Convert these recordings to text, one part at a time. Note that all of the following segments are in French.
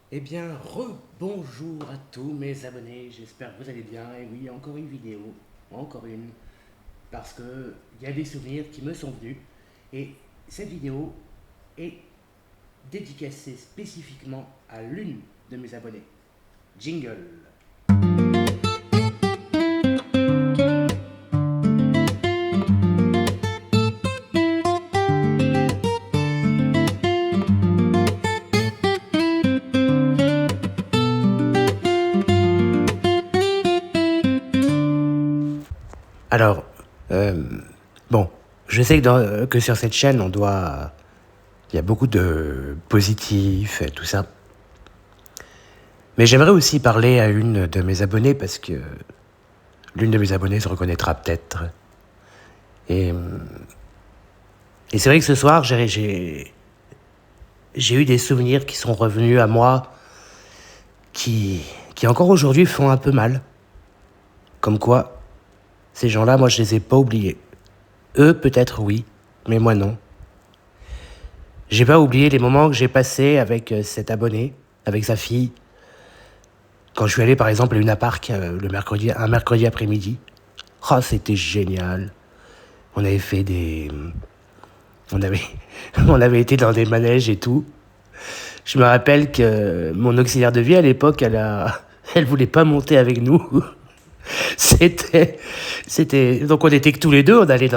Eh bien, rebonjour à tous mes abonnés, j'espère que vous allez bien. Et oui, encore une vidéo, encore une, parce que il y a des souvenirs qui me sont venus. Et cette vidéo est dédicacée spécifiquement à l'une de mes abonnés. Jingle. Alors, euh, bon, je sais que sur cette chaîne, il y a beaucoup de positifs et tout ça. Mais j'aimerais aussi parler à une de mes abonnées parce que l'une de mes abonnées se reconnaîtra peut-être. Et, et c'est vrai que ce soir, j'ai eu des souvenirs qui sont revenus à moi, qui, qui encore aujourd'hui font un peu mal. Comme quoi, ces gens-là, moi, je les ai pas oubliés. Eux, peut-être oui, mais moi non. J'ai pas oublié les moments que j'ai passés avec cet abonné, avec sa fille, quand je suis allé par exemple à Luna Park un mercredi après-midi. Oh, c'était génial. On avait fait des. On avait, on avait été dans des manèges et tout. Je me rappelle que mon auxiliaire de vie à l'époque, elle voulait pas monter avec nous. C'était, donc on était que tous les deux, on allait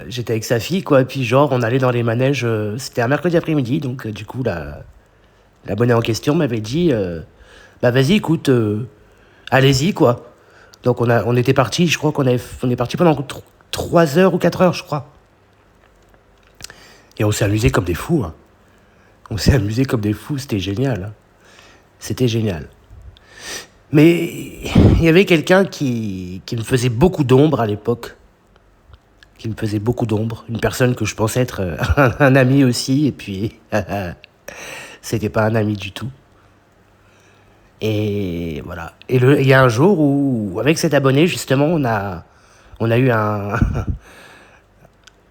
j'étais avec sa fille, quoi, et puis genre, on allait dans les manèges, c'était un mercredi après-midi, donc du coup, l'abonné en question m'avait dit, bah vas-y, écoute, allez-y, quoi. Donc on était parti, je crois on est parti pendant 3 heures ou 4 heures, je crois. Et on s'est amusé comme des fous, hein. On s'est amusé comme des fous, c'était génial, hein. C'était génial. Mais il y avait quelqu'un qui me faisait beaucoup d'ombre à l'époque, qui me faisait beaucoup d'ombre. Une personne que je pensais être un ami aussi, et puis c'était pas un ami du tout. Et voilà. Et il y a un jour où, avec cet abonné, justement, on a eu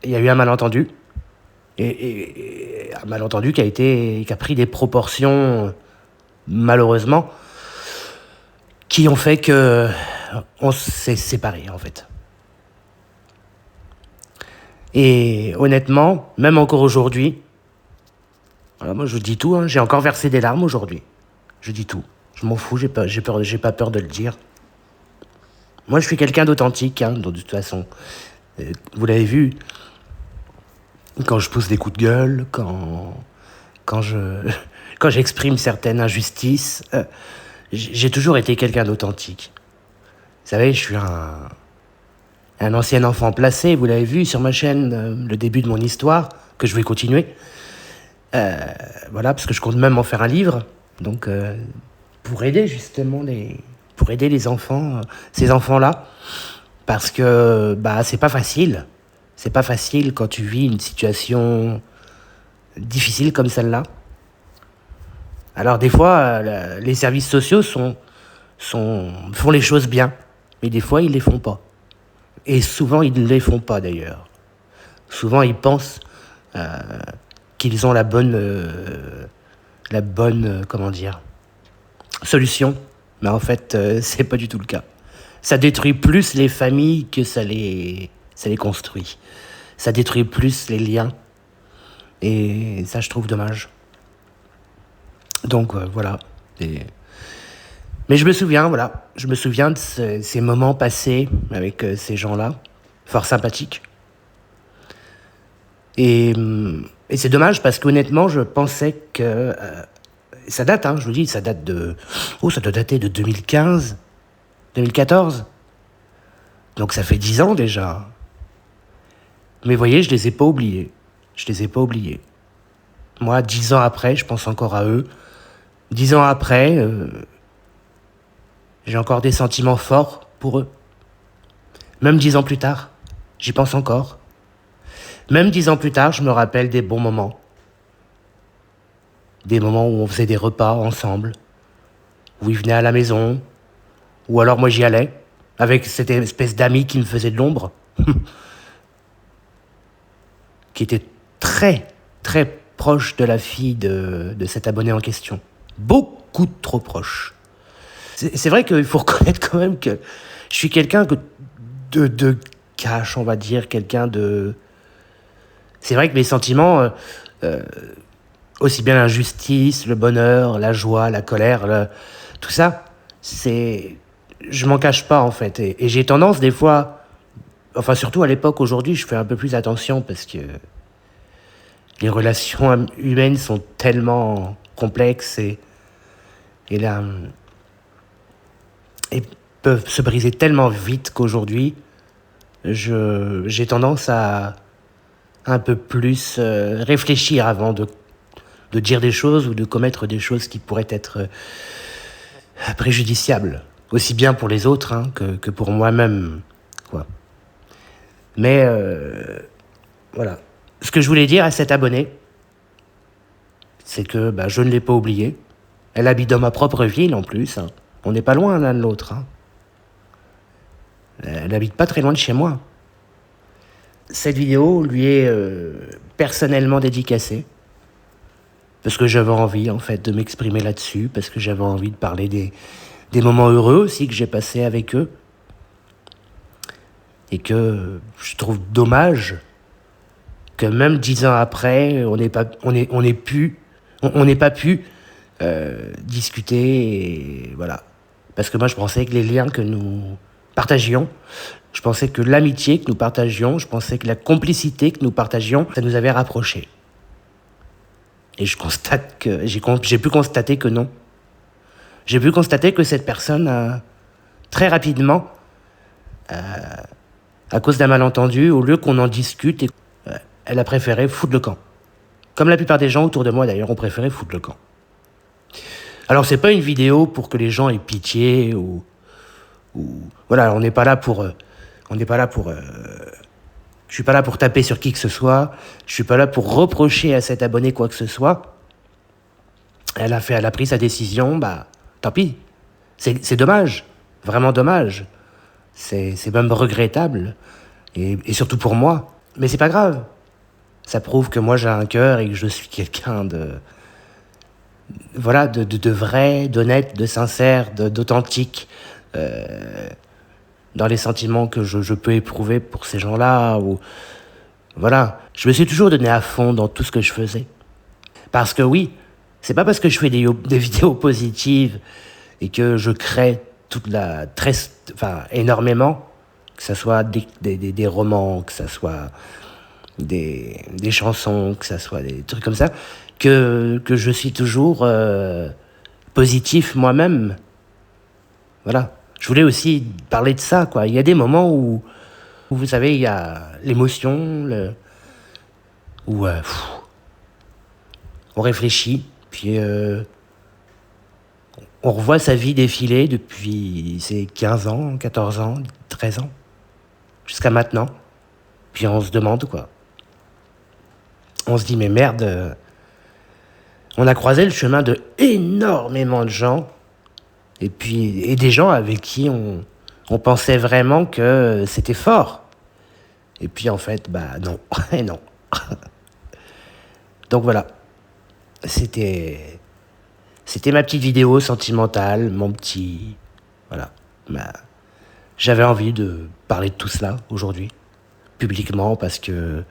il y a eu un malentendu. Et un malentendu qui a pris des proportions, malheureusement, qui ont fait que on s'est séparés, en fait. Et honnêtement, même encore aujourd'hui, voilà, moi je dis tout, hein, j'ai encore versé des larmes aujourd'hui. Je dis tout. Je m'en fous, j'ai pas peur de le dire. Moi je suis quelqu'un d'authentique, hein, de toute façon. Vous l'avez vu, quand je pousse des coups de gueule, quand je, quand j'exprime certaines injustices, j'ai toujours été quelqu'un d'authentique. Vous savez, je suis un ancien enfant placé, vous l'avez vu sur ma chaîne, le début de mon histoire, que je vais continuer. Voilà, parce que je compte même en faire un livre. Donc, pour aider justement pour aider les enfants, ces enfants-là, parce que bah c'est pas facile. C'est pas facile quand tu vis une situation difficile comme celle-là. Alors des fois, les services sociaux font les choses bien, mais des fois ils les font pas. Et souvent ils ne les font pas d'ailleurs. Souvent ils pensent qu'ils ont comment dire, solution. Mais en fait, c'est pas du tout le cas. Ça détruit plus les familles que ça les construit. Ça détruit plus les liens. Et ça, je trouve dommage. Donc, voilà. Et- Mais je me souviens, voilà. Je me souviens de ces moments passés avec ces gens-là. Fort sympathiques. Et c'est dommage parce qu'honnêtement, je pensais que ça date, hein, je vous dis, ça date de. Oh, ça doit dater de 2015, 2014. Donc ça fait 10 ans déjà. Mais vous voyez, je les ai pas oubliés. Je les ai pas oubliés. Moi, 10 ans après, je pense encore à eux. 10 ans après, j'ai encore des sentiments forts pour eux. Même 10 ans plus tard, j'y pense encore. Même 10 ans plus tard, je me rappelle des bons moments. Des moments où on faisait des repas ensemble, où ils venaient à la maison, ou alors moi j'y allais, avec cette espèce d'ami qui me faisait de l'ombre, qui était très, très proche de la fille de cet abonné en question. beaucoup trop proche. C'est vrai qu'il faut reconnaître quand même que je suis quelqu'un de cash, on va dire, quelqu'un de... C'est vrai que mes sentiments, aussi bien l'injustice, le bonheur, la joie, la colère, tout ça, c'est... Je m'en cache pas, en fait. Et j'ai tendance, des fois... Enfin, surtout à l'époque, aujourd'hui, je fais un peu plus attention parce que les relations humaines sont tellement complexes et, là, et peuvent se briser tellement vite qu'aujourd'hui, j'ai tendance à un peu plus réfléchir avant de dire des choses ou de commettre des choses qui pourraient être préjudiciables, aussi bien pour les autres hein, que pour moi-même, quoi. Mais voilà. Ce que je voulais dire à cette abonnée, c'est que je ne l'ai pas oubliée. Elle habite dans ma propre ville en plus. Hein. On n'est pas loin l'un de l'autre. Hein. Elle habite pas très loin de chez moi. Cette vidéo lui est personnellement dédicacée. Parce que j'avais envie en fait de m'exprimer là-dessus. Parce que j'avais envie de parler des moments heureux aussi que j'ai passés avec eux. Et que je trouve dommage que même 10 ans après, on n'ait pas pu discuter, et voilà. Parce que moi, je pensais que les liens que nous partagions, je pensais que l'amitié que nous partagions, je pensais que la complicité que nous partagions, ça nous avait rapprochés. Et je constate que j'ai pu constater que non. J'ai pu constater que cette personne, très rapidement, à cause d'un malentendu, au lieu qu'on en discute, elle a préféré foutre le camp. Comme la plupart des gens autour de moi, d'ailleurs, ont préféré foutre le camp. Alors, c'est pas une vidéo pour que les gens aient pitié ou voilà, on n'est pas là pour... je suis pas là pour taper sur qui que ce soit. Je suis pas là pour reprocher à cet abonné quoi que ce soit. Elle a pris sa décision, tant pis. C'est dommage, vraiment dommage. C'est même regrettable, et surtout pour moi. Mais c'est pas grave. Ça prouve que moi j'ai un cœur et que je suis quelqu'un de vrai, d'honnête, de sincère, d'authentique dans les sentiments que je peux éprouver pour ces gens-là. Voilà, je me suis toujours donné à fond dans tout ce que je faisais. Parce que oui, c'est pas parce que je fais des vidéos positives et que je crée énormément, que ce soit des romans, que ce soit des chansons, que ce soit des trucs comme ça, que je suis toujours positif moi-même. Voilà. Je voulais aussi parler de ça, quoi. Il y a des moments où vous savez, il y a l'émotion, où on réfléchit, puis on revoit sa vie défiler depuis ses 15 ans, 14 ans, 13 ans, jusqu'à maintenant. Puis on se demande, quoi. On se dit, mais merde, on a croisé le chemin de énormément de gens, et des gens avec qui on pensait vraiment que c'était fort. Et puis en fait, non, et non. Donc voilà, c'était ma petite vidéo sentimentale, mon petit... Voilà, j'avais envie de parler de tout cela aujourd'hui, publiquement, parce que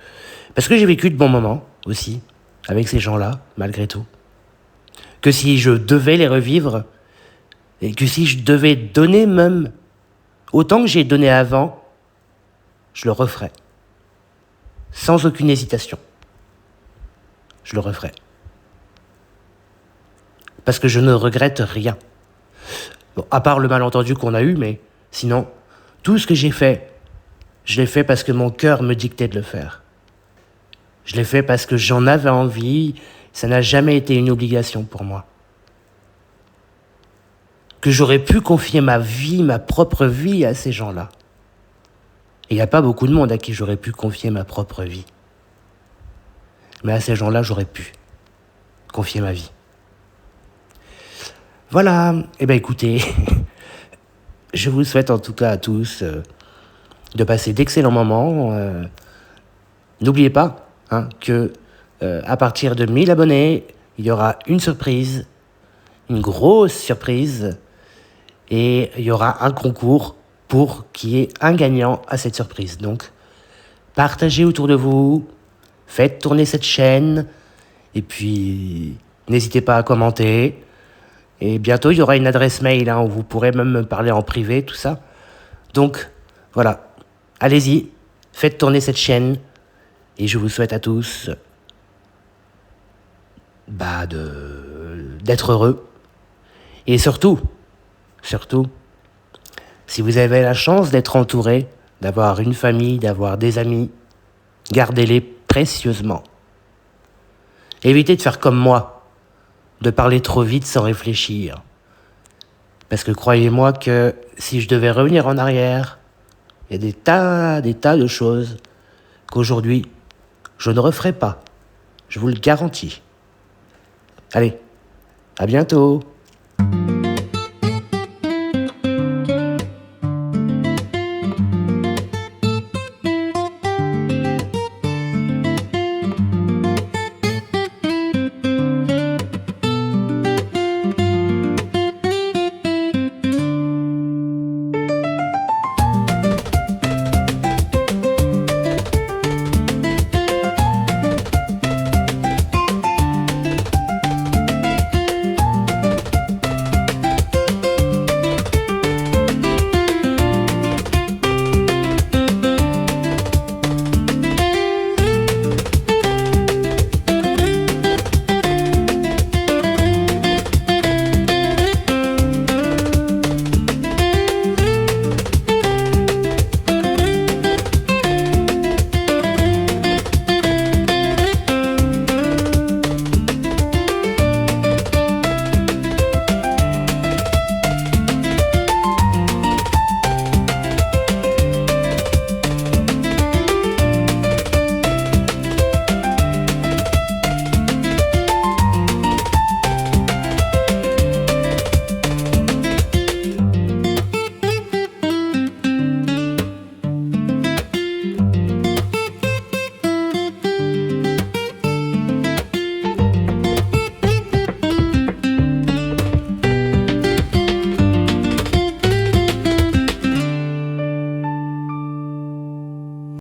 j'ai vécu de bons moments aussi, avec ces gens-là, malgré tout. Que si je devais les revivre, et que si je devais donner même autant que j'ai donné avant, je le referais. Sans aucune hésitation. Je le referais. Parce que je ne regrette rien. Bon, à part le malentendu qu'on a eu, mais sinon, tout ce que j'ai fait, je l'ai fait parce que mon cœur me dictait de le faire. Je l'ai fait parce que j'en avais envie, ça n'a jamais été une obligation pour moi. Que j'aurais pu confier ma vie, ma propre vie à ces gens-là. Et il n'y a pas beaucoup de monde à qui j'aurais pu confier ma propre vie. Mais à ces gens-là, j'aurais pu confier ma vie. Voilà, écoutez, je vous souhaite en tout cas à tous de passer d'excellents moments. N'oubliez pas que à partir de 1000 abonnés, il y aura une surprise une grosse surprise. Et il y aura un concours pour qu'il y ait un gagnant à cette surprise. Donc, partagez autour de vous, faites tourner cette chaîne, et puis n'hésitez pas à commenter. Et bientôt, il y aura une adresse mail où vous pourrez même me parler en privé, tout ça. Donc, voilà, allez-y, faites tourner cette chaîne, et je vous souhaite à tous d'être heureux. Et surtout, si vous avez la chance d'être entouré, d'avoir une famille, d'avoir des amis, gardez-les précieusement. Évitez de faire comme moi, de parler trop vite sans réfléchir. Parce que croyez-moi que si je devais revenir en arrière, il y a des tas de choses qu'aujourd'hui, je ne referai pas. Je vous le garantis. Allez, à bientôt.